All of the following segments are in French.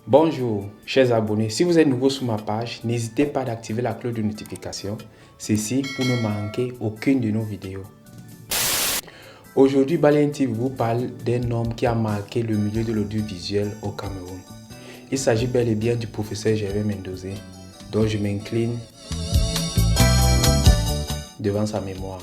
Bonjour, chers abonnés. Si vous êtes nouveau sur ma page, n'hésitez pas d'activer la cloche de notification. Ceci pour ne manquer aucune de nos vidéos. Aujourd'hui, Baleine TV vous parle d'un homme qui a marqué le milieu de l'audiovisuel au Cameroun. Il s'agit bel et bien du professeur Gervais Mendoza, dont je m'incline devant sa mémoire.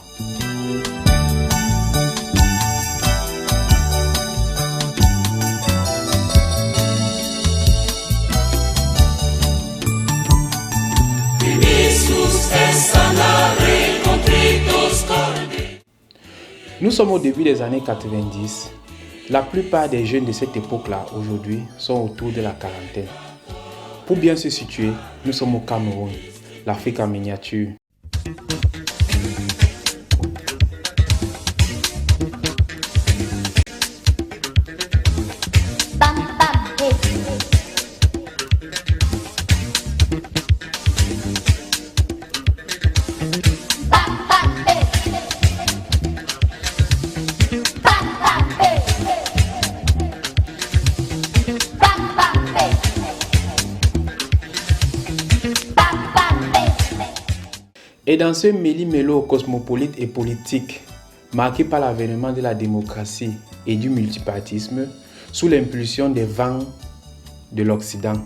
Nous sommes au début des années 90. La plupart des jeunes de cette époque-là, aujourd'hui, sont autour de la quarantaine. Pour bien se situer, nous sommes au Cameroun, l'Afrique en miniature. Et dans ce méli-mélo cosmopolite et politique, marqué par l'avènement de la démocratie et du multipartisme, sous l'impulsion des vents de l'Occident,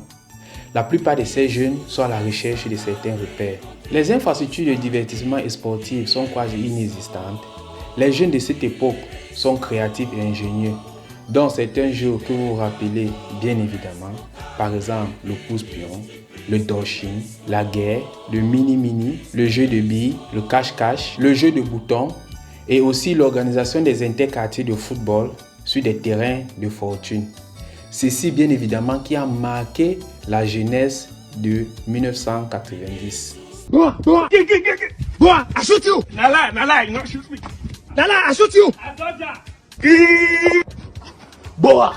la plupart de ces jeunes sont à la recherche de certains repères. Les infrastructures de divertissement et sportives sont quasi inexistantes. Les jeunes de cette époque sont créatifs et ingénieux, dont certains jeux que vous vous rappelez bien évidemment, par exemple le pouce-pion, le doshin, la guerre, le mini-mini, le jeu de billes, le cache-cache, le jeu de boutons et aussi l'organisation des interquartiers de football sur des terrains de fortune. Ceci bien évidemment qui a marqué la jeunesse de 1990. Boa, I shoot you. Nala, you not shoot me. Nala, I shoot you. I got ya. Boa.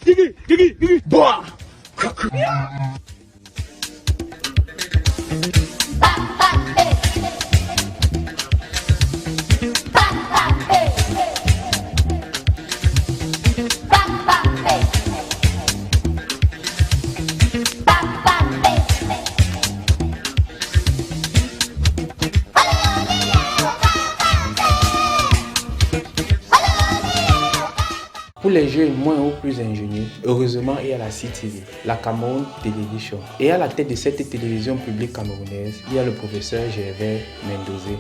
Gigi. Boa. Pour les jeunes moins ou plus ingénieux, heureusement il y a la CTV, la Cameroun Television. Et à la tête de cette télévision publique camerounaise, il y a le professeur Gervais Mendoza.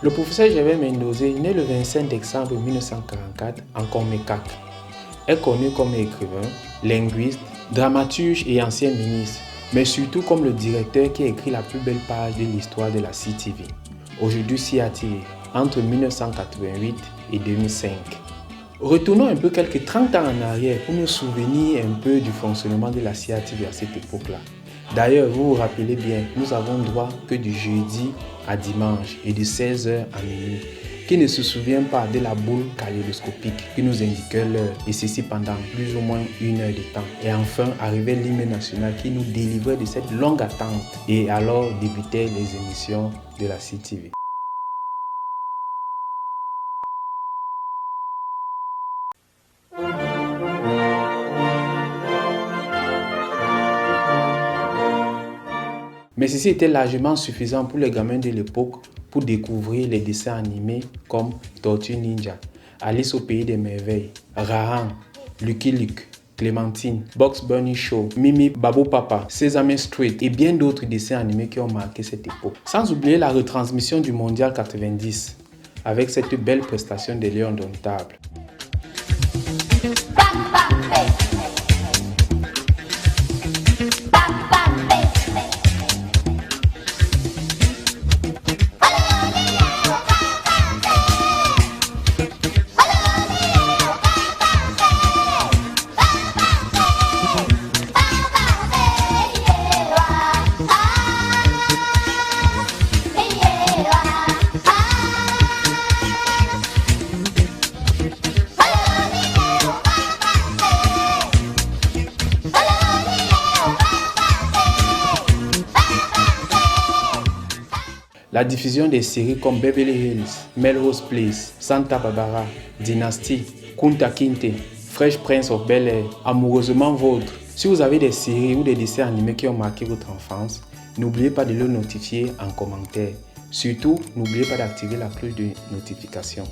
Le professeur Gervais Mendoza, né le 25 décembre 1944 en Comécac, est connu comme écrivain, linguiste, dramaturge et ancien ministre, mais surtout comme le directeur qui a écrit la plus belle page de l'histoire de la CTV, aujourd'hui CATV, entre 1988 et 2005. Retournons un peu quelques 30 ans en arrière pour nous souvenir un peu du fonctionnement de la CATV à cette époque-là. D'ailleurs, vous vous rappelez bien, nous avons droit que du jeudi à dimanche et de 16h à minuit. Qui ne se souvient pas de la boule kaléidoscopique qui nous indiquait l'heure, et ceci pendant plus ou moins 1 heure de temps. Et enfin arrivait l'hymne national qui nous délivrait de cette longue attente, et alors débutaient les émissions de la CTV. Mais ceci était largement suffisant pour les gamins de l'époque pour découvrir les dessins animés comme Tortue Ninja, Alice au pays des merveilles, Rahan, Lucky Luke, Clémentine, Bugs Bunny Show, Mimi, Babo Papa, Sesame Street et bien d'autres dessins animés qui ont marqué cette époque. Sans oublier la retransmission du Mondial 90 avec cette belle prestation des Lions indomptables. La diffusion des séries comme Beverly Hills, Melrose Place, Santa Barbara, Dynasty, Kunta Kinte, Fresh Prince of Bel-Air, Amoureusement Vôtre. Si vous avez des séries ou des dessins animés qui ont marqué votre enfance, n'oubliez pas de le notifier en commentaire. Surtout, n'oubliez pas d'activer la cloche de notification.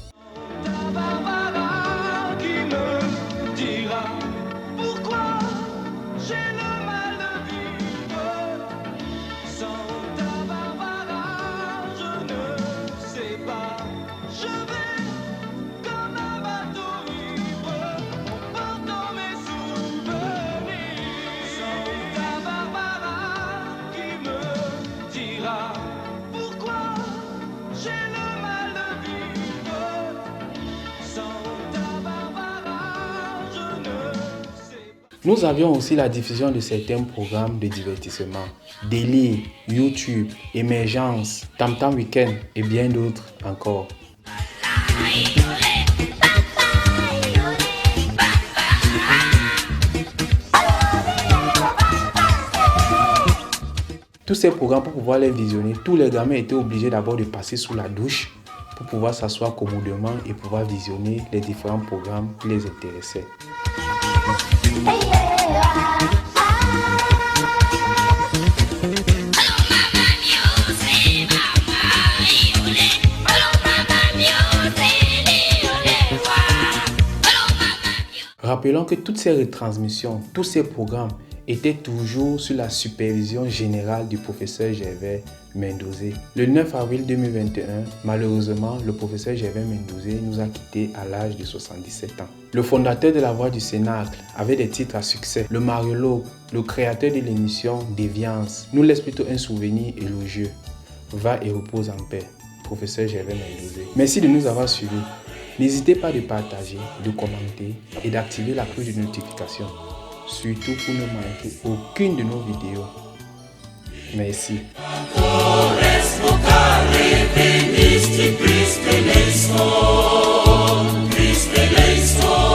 Nous avions aussi la diffusion de certains programmes de divertissement, Délire, YouTube, Émergence, Tam Tam Weekend et bien d'autres encore. Tous ces programmes, pour pouvoir les visionner, tous les gamins étaient obligés d'abord de passer sous la douche pour pouvoir s'asseoir commodément et pouvoir visionner les différents programmes qui les intéressaient. Rappelons que toutes ces retransmissions, tous ces programmes étaient toujours sous la supervision générale du professeur Gervais Mendozé. Le 9 avril 2021, malheureusement, le professeur Gervais Mendozé nous a quittés à l'âge de 77 ans. Le fondateur de la Voix du Cénacle avait des titres à succès. Le mariologue, le créateur de l'émission Déviance, nous laisse plutôt un souvenir élogieux. Va et repose en paix, professeur Gervais Mendozé. Merci de nous avoir suivis. N'hésitez pas de partager, de commenter et d'activer la cloche de notification. Surtout pour ne manquer aucune de nos vidéos. Merci. Cristo eleison.